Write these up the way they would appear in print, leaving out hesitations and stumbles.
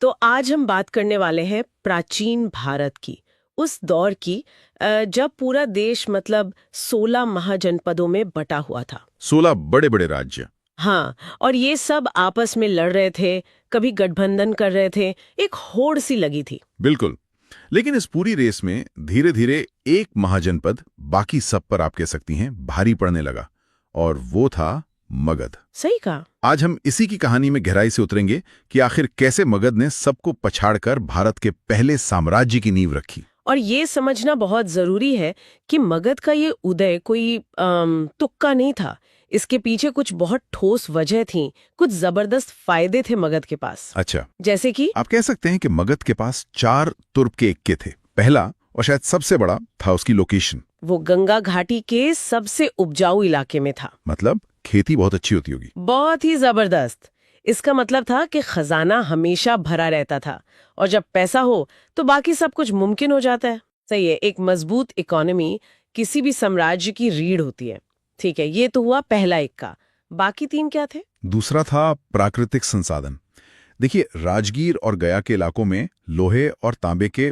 तो आज हम बात करने वाले हैं प्राचीन भारत की, उस दौर की जब पूरा देश मतलब 16 महाजनपदों में बटा हुआ था। 16 बड़े बड़े राज्य। हाँ, और ये सब आपस में लड़ रहे थे, कभी गठबंधन कर रहे थे, एक होड़ सी लगी थी। बिल्कुल। लेकिन इस पूरी रेस में धीरे धीरे एक महाजनपद बाकी सब पर आप कह सकती हैं भारी पड़ने लगा, और वो था मगध। सही कहा। आज हम इसी की कहानी में गहराई से उतरेंगे कि आखिर कैसे मगध ने सबको पछाड़कर भारत के पहले साम्राज्य की नींव रखी। और ये समझना बहुत जरूरी है कि मगध का ये उदय कोई तुक्का नहीं था। इसके पीछे कुछ बहुत ठोस वजह थी, कुछ जबरदस्त फायदे थे मगध के पास। अच्छा, जैसे कि आप कह सकते हैं कि मगध के पास 4 तुर्प के इक्के थे। पहला और शायद सबसे बड़ा था उसकी लोकेशन। वो गंगा घाटी के सबसे उपजाऊ इलाके में था। मतलब खेती बहुत अच्छी होती होगी। बहुत ही जबरदस्त। इसका मतलब था कि खजाना हमेशा भरा रहता था, और जब पैसा हो तो बाकी सब कुछ मुमकिन हो जाता है। सही है, एक मजबूत इकोनॉमी किसी भी साम्राज्य की रीढ़ होती है। ठीक है, ये तो हुआ पहला इक्का। बाकी 3 क्या थे? दूसरा था प्राकृतिक संसाधन। देखिए, राजगीर और गया के इलाकों में लोहे और तांबे के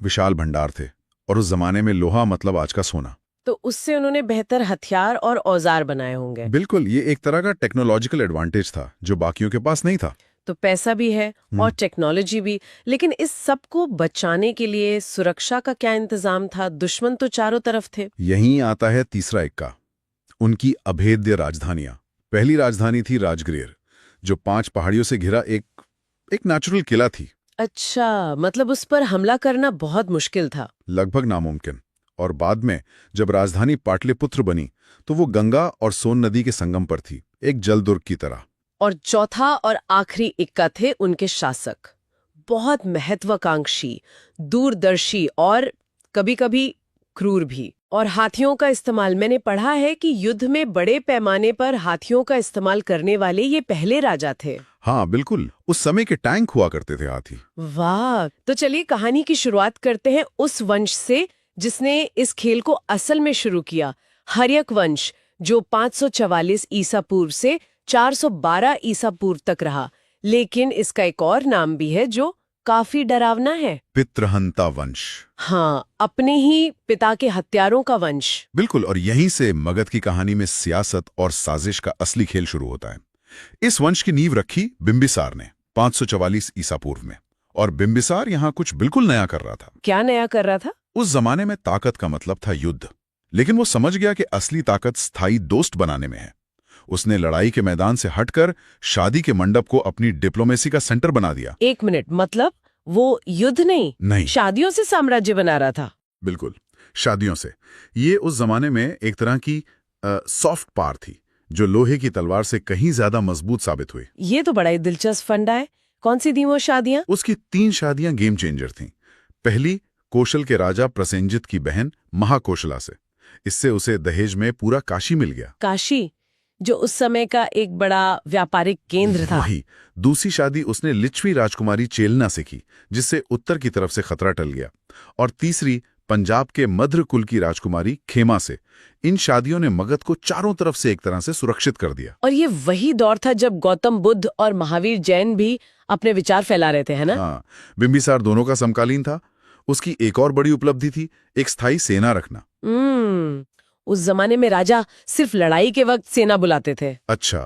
विशाल भंडार थे, और उस जमाने में लोहा मतलब आज का सोना। तो उससे उन्होंने बेहतर हथियार और औजार बनाए होंगे। बिल्कुल, ये एक तरह का टेक्नोलॉजिकल एडवांटेज था जो बाकियों के पास नहीं था। तो पैसा भी है और टेक्नोलॉजी भी, लेकिन इस सब को बचाने के लिए सुरक्षा का क्या इंतजाम था? दुश्मन तो चारों तरफ थे। यहीं आता है तीसरा इक्का, उनकी अभेद्य राजधानियां। पहली राजधानी थी राजगृह, जो 5 पहाड़ियों से घिरा एक नेचुरल किला थी। अच्छा, मतलब उस पर हमला करना बहुत मुश्किल था। लगभग नामुमकिन। और बाद में जब राजधानी पाटलिपुत्र बनी तो वो गंगा और सोन नदी के संगम पर थी, एक जलदुर्ग की तरह। और चौथा और आखिरी इक्का थे उनके शासक, बहुत महत्वाकांक्षी, दूरदर्शी और कभी-कभी क्रूर भी। और हाथियों का इस्तेमाल, मैंने पढ़ा है कि युद्ध में बड़े पैमाने पर हाथियों का इस्तेमाल करने वाले ये पहले राजा थे। हाँ बिल्कुल, उस समय के टैंक हुआ करते थे हाथी। वाह, तो चलिए कहानी की शुरुआत करते हैं उस वंश से जिसने इस खेल को असल में शुरू किया, हर्यक वंश, जो 544 ईसा पूर्व से 412 ईसा पूर्व तक रहा। लेकिन इसका एक और नाम भी है जो काफी डरावना है। पितृहंता वंश। हाँ, अपने ही पिता के हत्यारों का वंश। बिल्कुल, और यहीं से मगध की कहानी में सियासत और साजिश का असली खेल शुरू होता है। इस वंश की नींव रखी बिंबिसार ने 544 ईसा पूर्व में, और बिंबिसार यहाँ कुछ बिल्कुल नया कर रहा था। क्या नया कर रहा था? उस जमाने में ताकत का मतलब था युद्ध, लेकिन वो समझ गया कि असली ताकत स्थायी दोस्त बनाने में है। उसने लड़ाई के मैदान से हटकर शादी के मंडप को अपनी डिप्लोमेसी का सेंटर बना दिया। 1 मिनट, मतलब वो युद्ध नहीं, शादियों से साम्राज्य बना रहा था। बिल्कुल, शादियों से। ये उस जमाने में एक तरह की सॉफ्ट पावर थी, जो लोहे की तलवार से कहीं ज्यादा मजबूत साबित हुई। ये तो बड़ा ही दिलचस्प फंडा है। कौन सी थी वो शादियां? उसकी 3 शादियां गेम चेंजर थीं। पहली, कौशल के राजा प्रसेंजित की बहन महाकौशला से। इससे उसे दहेज में पूरा काशी मिल गया। काशी, जो उस समय का एक बड़ा व्यापारिक केंद्र था। वही। दूसरी शादी उसने लिच्छवी राजकुमारी चेलना से की, जिससे उत्तर की तरफ से खतरा टल गया। और तीसरी, पंजाब के मध्र कुल की राजकुमारी खेमा से। इन शादियों ने मगध को चारों तरफ से एक तरह से सुरक्षित कर दिया। और ये वही दौर था जब गौतम बुद्ध और महावीर जैन भी अपने विचार फैला रहे थे, है ना? हाँ, बिंबिसार दोनों का समकालीन था। उसकी एक और बड़ी उपलब्धि थी एक स्थायी सेना रखना। उस जमाने में राजा सिर्फ लड़ाई के वक्त सेना बुलाते थे। अच्छा,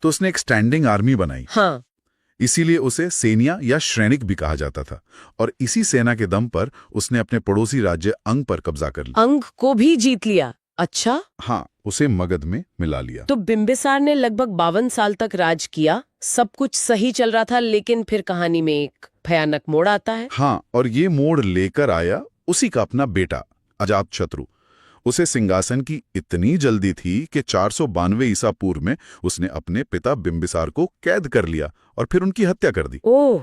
तो उसने एक स्टैंडिंग आर्मी बनाई। हाँ, इसीलिए उसे सैनिया या श्रेणिक भी कहा जाता था। और इसी सेना के दम पर उसने अपने पड़ोसी राज्य अंग पर कब्जा कर लिया। अंग को भी जीत लिया? अच्छा। हाँ, उसे मगध में मिला लिया। तो बिंबिसार ने लगभग 52 साल तक राज किया। सब कुछ सही चल रहा था, लेकिन फिर कहानी में एक भयानक मोड़ आता है। हाँ, और ये मोड़ लेकर आया उसी का अपना बेटा अजातशत्रु। उसे सिंहासन की इतनी जल्दी थी कि 492 ईसा पूर्व में उसने अपने पिता बिंबिसार को कैद कर लिया और फिर उनकी हत्या कर दी। ओह,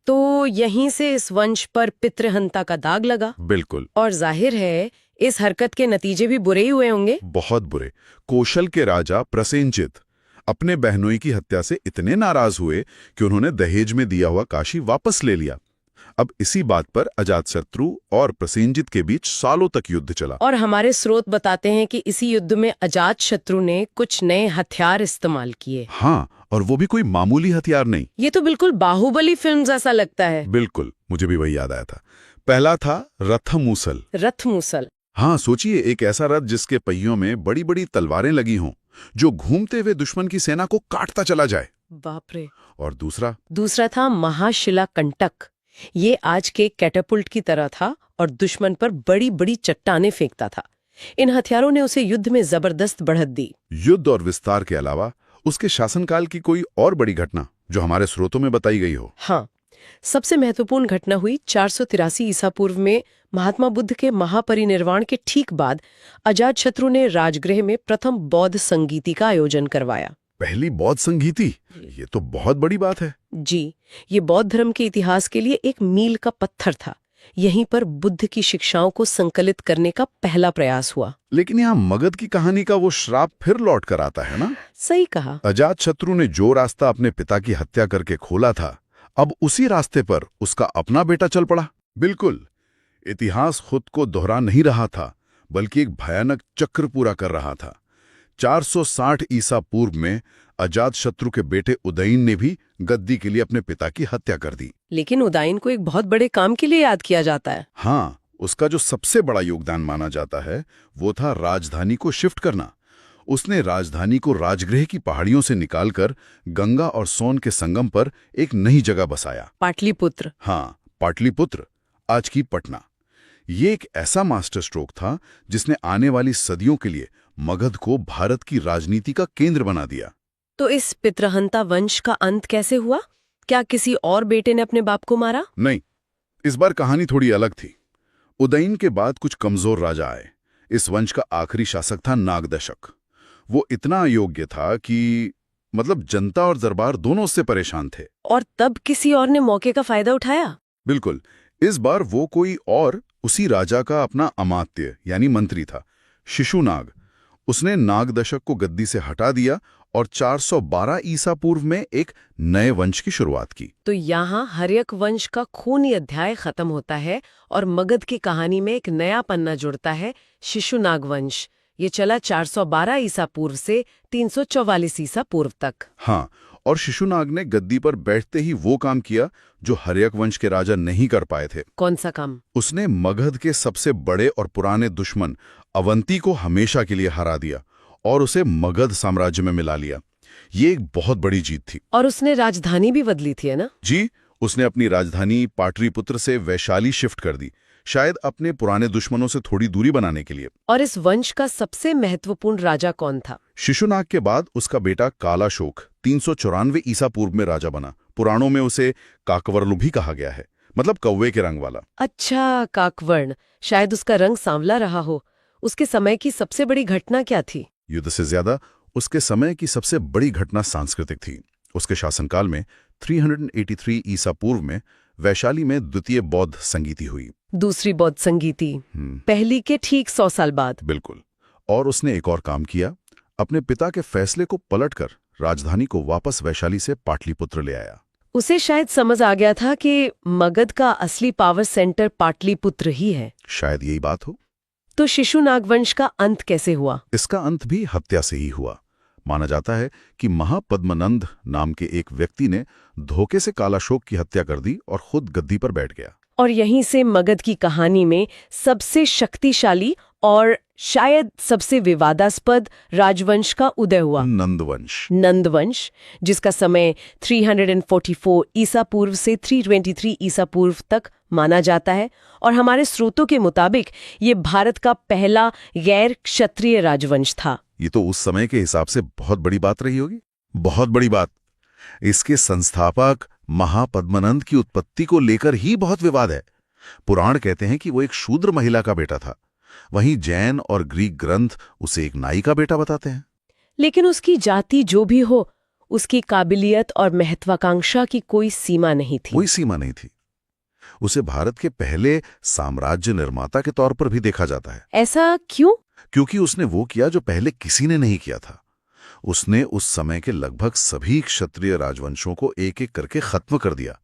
तो यहीं से इस वंश पर पितृहंता का दाग लगा। बिल्कुल। और जाहिर है इस हरकत के नतीजे भी बुरे ही हुए होंगे। बहुत बुरे। कौशल के राजा प्रसेनजित अपने बहनोई की हत्या से इतने नाराज हुए कि उन्होंने दहेज में दिया हुआ काशी वापस ले लिया। अब इसी बात पर अजातशत्रु और प्रसेनजित के बीच सालों तक युद्ध चला। और हमारे स्रोत बताते हैं कि इसी युद्ध में अजातशत्रु ने कुछ नए हथियार इस्तेमाल किए। हाँ, और वो भी कोई मामूली हथियार नहीं। ये तो बिल्कुल बाहुबली फिल्म जैसा लगता है। बिल्कुल, मुझे भी वही याद आया था। पहला था रथमूसल। रथमूसल। हाँ, सोचिए, एक ऐसा रथ जिसके पहियों में बड़ी बड़ी तलवारें लगी हों, जो घूमते हुए दुश्मन की सेना को काटता चला जाए। बाप रे। और दूसरा था महाशिला कंटक। ये आज के कैटापुल्ट की तरह था और दुश्मन पर बड़ी बड़ी चट्टानें फेंकता था। इन हथियारों ने उसे युद्ध में जबरदस्त बढ़त दी। युद्ध और विस्तार के अलावा उसके शासनकाल की कोई और बड़ी घटना जो हमारे स्रोतों में बताई गई हो? हाँ, सबसे महत्वपूर्ण घटना हुई 483 ईसा पूर्व में। महात्मा बुद्ध के महापरिनिर्वाण के ठीक बाद अजातशत्रु ने राजगृह में प्रथम बौद्ध संगीति का आयोजन करवाया। पहली बौद्ध संगीति? ये तो बहुत बड़ी बात है। जी, ये बौद्ध धर्म के इतिहास के लिए एक मील का पत्थर था। यहीं पर बुद्ध की शिक्षाओं को संकलित करने का पहला प्रयास हुआ। लेकिन यहाँ मगध की कहानी का वो श्राप फिर लौट कर आता है ना? सही कहा। अजातशत्रु ने जो रास्ता अपने पिता की हत्या करके खोला था, अब उसी रास्ते पर उसका अपना बेटा चल पड़ा। बिल्कुल, इतिहास खुद को दोहरा नहीं रहा था, बल्कि एक भयानक चक्र पूरा कर रहा था। 460 ईसा पूर्व में अजातशत्रु के बेटे उदयन ने भी गद्दी के लिए अपने पिता की हत्या कर दी। लेकिन उदयन को एक बहुत बड़े काम के लिए याद किया जाता है। हाँ, उसका जो सबसे बड़ा योगदान माना जाता है वो था राजधानी को शिफ्ट करना। उसने राजधानी को राजगृह की पहाड़ियों से निकालकर गंगा और सोन के संगम पर एक नई जगह बसाया। पाटलिपुत्र। हाँ, पाटलिपुत्र, आज की पटना। ये एक ऐसा मास्टर स्ट्रोक था जिसने आने वाली सदियों के लिए मगध को भारत की राजनीति का केंद्र बना दिया। तो इस पितृहंता वंश का अंत कैसे हुआ? क्या किसी और बेटे ने अपने बाप को मारा? नहीं, इस बार कहानी थोड़ी अलग थी। उदयन के बाद कुछ कमजोर राजा आए। इस वंश का आखिरी शासक था नागदशक। वो इतना अयोग्य था कि जनता और दरबार दोनों उससे परेशान थे। और तब किसी और ने मौके का फायदा उठाया। बिल्कुल, इस बार वो कोई और उसी राजा का अपना अमात्य यानी मंत्री था, शिशुनाग। उसने नागदशक को गद्दी से हटा दिया और 412 ईसा पूर्व में एक नए वंश की शुरुआत की। तो यहाँ हर्यक वंश का खूनी अध्याय खत्म होता है और मगध की कहानी में एक नया पन्ना जुड़ता है, शिशुनाग वंश। ये चला 412 ईसा पूर्व से 344 ईसा पूर्व तक। हाँ, और शिशुनाग ने गद्दी पर बैठते ही वो काम किया जो हर्यक वंश के राजा नहीं कर पाए थे। कौन सा काम? उसने मगध के सबसे बड़े और पुराने दुश्मन अवंती को हमेशा के लिए हरा दिया और उसे मगध साम्राज्य में मिला लिया। ये एक बहुत बड़ी जीत थी। और उसने राजधानी भी बदली थी, है ना? जी, उसने अपनी राजधानी पाटलिपुत्र से वैशाली शिफ्ट कर दी, शायद अपने पुराने दुश्मनों से थोड़ी दूरी बनाने के लिए। और इस वंश का सबसे महत्वपूर्ण राजा कौन था? शिशुनाग के बाद उसका बेटा कालाशोक 394 ईसा पूर्व में राजा बना। पुराणों में उसे काकवरलु भी कहा गया है, मतलब कौवे के रंग वाला। अच्छा, काकवर्ण। शायद उसका रंग सांवला रहा हो। उसके समय की सबसे बड़ी घटना क्या थी? युद्ध से ज्यादा उसके समय की सबसे बड़ी घटना सांस्कृतिक थी। उसके शासनकाल में 383 ईसा पूर्व में वैशाली में द्वितीय बौद्ध संगीति हुई। दूसरी बौद्ध संगीति पहली के ठीक 100 साल बाद। बिल्कुल। और उसने एक और काम किया, अपने पिता के फैसले को पलटकर राजधानी को वापस वैशाली से पाटलिपुत्र ले आया। उसे शायद समझ आ गया था कि मगध का असली पावर सेंटर पाटलिपुत्र ही है। शायद यही बात हो। तो शिशुनाग वंश का अंत कैसे हुआ? इसका अंत भी हत्या से ही हुआ। माना जाता है कि महापद्मनंद नाम के एक व्यक्ति ने धोखे से कालाशोक की हत्या कर दी और खुद गद्दी पर बैठ गया। और यहीं से मगध की कहानी में सबसे शक्तिशाली और शायद सबसे विवादास्पद राजवंश का उदय हुआ, नंदवंश, जिसका समय 344 ईसा पूर्व से 323 ईसा पूर्व तक माना जाता है। और हमारे स्रोतों के मुताबिक ये भारत का पहला गैर क्षत्रिय राजवंश था। ये तो उस समय के हिसाब से बहुत बड़ी बात रही होगी, बहुत बड़ी बात। इसके संस्थापक महापद्मनंद की उत्पत्ति को लेकर ही बहुत विवाद है। पुराण कहते हैं कि वो एक शूद्र महिला का बेटा था, वहीं जैन और ग्रीक ग्रंथ उसे एक नाई का बेटा बताते हैं। लेकिन उसकी जाति जो भी हो, उसकी काबिलियत और महत्वाकांक्षा की कोई सीमा नहीं थी। कोई सीमा नहीं थी। उसे भारत के पहले साम्राज्य निर्माता के तौर पर भी देखा जाता है। ऐसा क्यों? क्योंकि उसने वो किया जो पहले किसी ने नहीं किया था। उसने उस समय के लगभग सभी क्षत्रिय राजवंशों को एक एक करके खत्म कर दिया।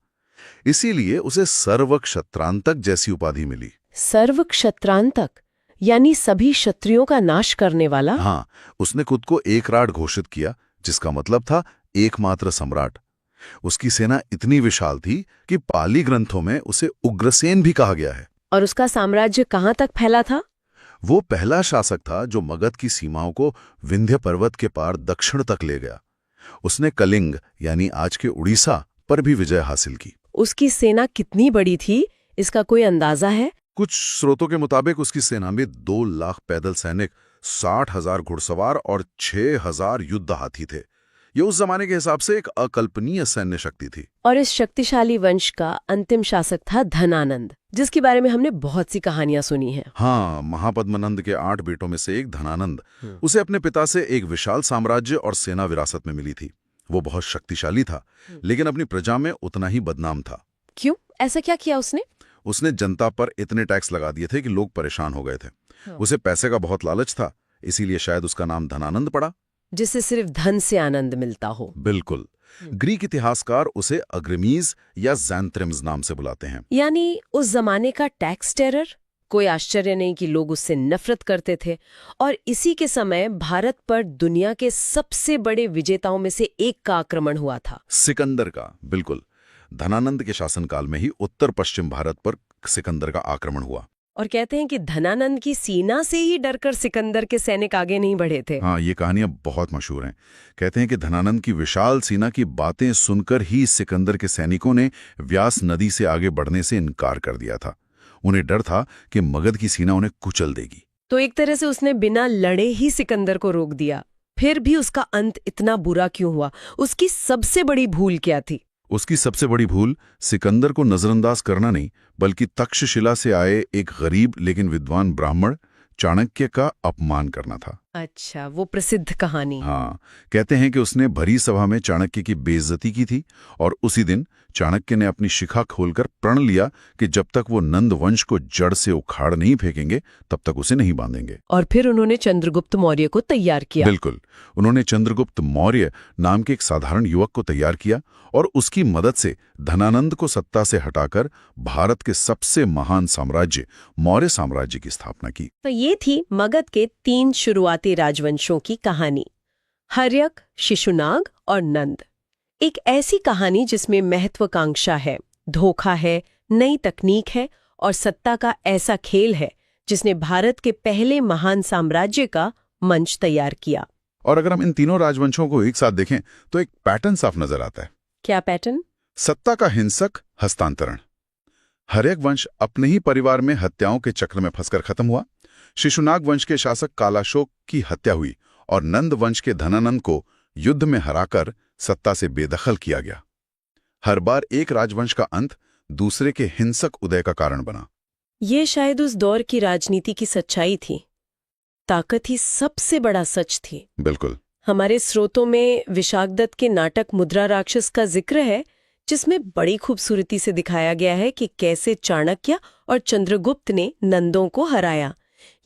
इसीलिए उसे सर्वक्षत्रांतक जैसी उपाधि मिली। सर्वक्षत्रांतक यानी सभी क्षत्रियों का नाश करने वाला। हाँ, उसने खुद को एकराट घोषित किया, जिसका मतलब था एकमात्र सम्राट। उसकी सेना इतनी विशाल थी कि पाली ग्रंथों में उसे उग्रसेन भी कहा गया है। और उसका साम्राज्य कहाँ तक फैला था? वो पहला शासक था जो मगध की सीमाओं को विंध्य पर्वत के पार दक्षिण तक ले गया। उसने कलिंग यानी आज के उड़ीसा पर भी विजय हासिल की। उसकी सेना कितनी बड़ी थी, इसका कोई अंदाजा है? कुछ स्रोतों के मुताबिक उसकी सेना में 2 लाख पैदल सैनिक, 60,000 घुड़सवार और 6,000 युद्ध हाथी थे। ये उस जमाने के हिसाब से एक अकल्पनीय सैन्य शक्ति थी। और इस शक्तिशाली वंश का अंतिम शासक था धनानंद, जिसके बारे में हमने बहुत सी कहानियां सुनी हैं। हाँ, महापद्मनंद के 8 बेटों में से एक धनानंद। उसे अपने पिता से एक विशाल साम्राज्य और सेना विरासत में मिली थी। वो बहुत शक्तिशाली था, लेकिन अपनी प्रजा में उतना ही बदनाम था। क्यों? ऐसा क्या किया उसने? उसने जनता पर इतने टैक्स लगा दिए थे कि लोग परेशान हो गए थे। उसे पैसे का बहुत लालच था, इसीलिए शायद उसका नाम धनानंद पड़ा, जिससे सिर्फ धन से आनंद मिलता हो। बिल्कुल। ग्रीक इतिहासकार उसे अग्रमीज या ज़ैंथ्रिम्स नाम से बुलाते हैं। यानी उस जमाने का टैक्स टेरर। कोई आश्चर्य नहीं कि लोग उससे नफरत करते थे। और इसी के समय भारत पर दुनिया के सबसे बड़े विजेताओं में से एक का आक्रमण हुआ था, सिकंदर का। बिल्कुल, धनानंद के शासनकाल में ही उत्तर पश्चिम भारत पर सिकंदर का आक्रमण हुआ। और कहते हैं कि धनानंद की सेना से ही डरकर सिकंदर के सैनिक आगे नहीं बढ़े थे। हाँ, ये कहानियां बहुत मशहूर हैं। कहते हैं कि धनानंद की विशाल सेना की बातें सुनकर ही सिकंदर के सैनिकों ने व्यास नदी से आगे बढ़ने से इनकार कर दिया था। उन्हें डर था कि मगध की सेना उन्हें कुचल देगी। तो एक तरह से उसने बिना लड़े ही सिकंदर को रोक दिया। फिर भी उसका अंत इतना बुरा क्यों हुआ? उसकी सबसे बड़ी भूल क्या थी? उसकी सबसे बड़ी भूल सिकंदर को नजरअंदाज करना नहीं, बल्कि तक्षशिला से आए एक गरीब लेकिन विद्वान ब्राह्मण चाणक्य का अपमान करना था। अच्छा, वो प्रसिद्ध कहानी। हाँ, कहते हैं कि उसने भरी सभा में चाणक्य की बेइज्जती की थी और उसी दिन चाणक्य ने अपनी शिखा खोलकर प्रण लिया कि जब तक वो नंद वंश को जड़ से उखाड़ नहीं फेंकेंगे तब तक उसे नहीं बांधेंगे। और फिर उन्होंने चंद्रगुप्त मौर्य को तैयार किया। बिल्कुल, उन्होंने चंद्रगुप्त मौर्य नाम के एक साधारण युवक को तैयार किया और उसकी मदद से धनानंद को सत्ता से हटाकर भारत के सबसे महान साम्राज्य मौर्य साम्राज्य की स्थापना की। तो ये थी मगध के 3 शुरुआती राजवंशों की कहानी, हर्यक, शिशुनाग और नंद। एक ऐसी कहानी जिसमें महत्वाकांक्षा है, धोखा है, नई तकनीक है और सत्ता का ऐसा खेल है जिसने भारत के पहले महान साम्राज्य का मंच तैयार किया। और अगर हम इन तीनों राजवंशों को एक साथ देखें तो एक पैटर्न साफ नजर आता है। क्या पैटर्न? सत्ता का हिंसक हस्तांतरण। हर्यक वंश अपने ही परिवार में हत्याओं के चक्र में फंसकर खत्म हुआ। शिशुनाग वंश के शासक कालाशोक की हत्या हुई और नंद वंश के धनानंद को युद्ध में हराकर सत्ता से बेदखल किया गया। हर बार एक राजवंश का अंत दूसरे के हिंसक उदय का कारण बना। ये शायद उस दौर की राजनीति की सच्चाई थी। ताकत ही सबसे बड़ा सच थी। बिल्कुल। हमारे स्रोतों में विशाखदत्त के नाटक मुद्रा राक्षस का जिक्र है, जिसमें बड़ी खूबसूरती से दिखाया गया है कि कैसे चाणक्य और चंद्रगुप्त ने नंदों को हराया।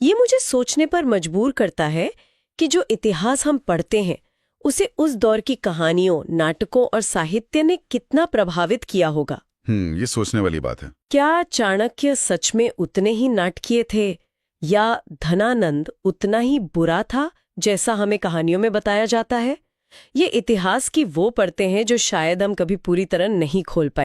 ये मुझे सोचने पर मजबूर करता है कि जो इतिहास हम पढ़ते हैं उसे उस दौर की कहानियों, नाटकों और साहित्य ने कितना प्रभावित किया होगा। ये सोचने वाली बात है। क्या चाणक्य सच में उतने ही नाटकीय थे या धनानंद उतना ही बुरा था जैसा हमें कहानियों में बताया जाता है? ये इतिहास की वो परतें हैं जो शायद हम कभी पूरी तरह नहीं खोल पाए।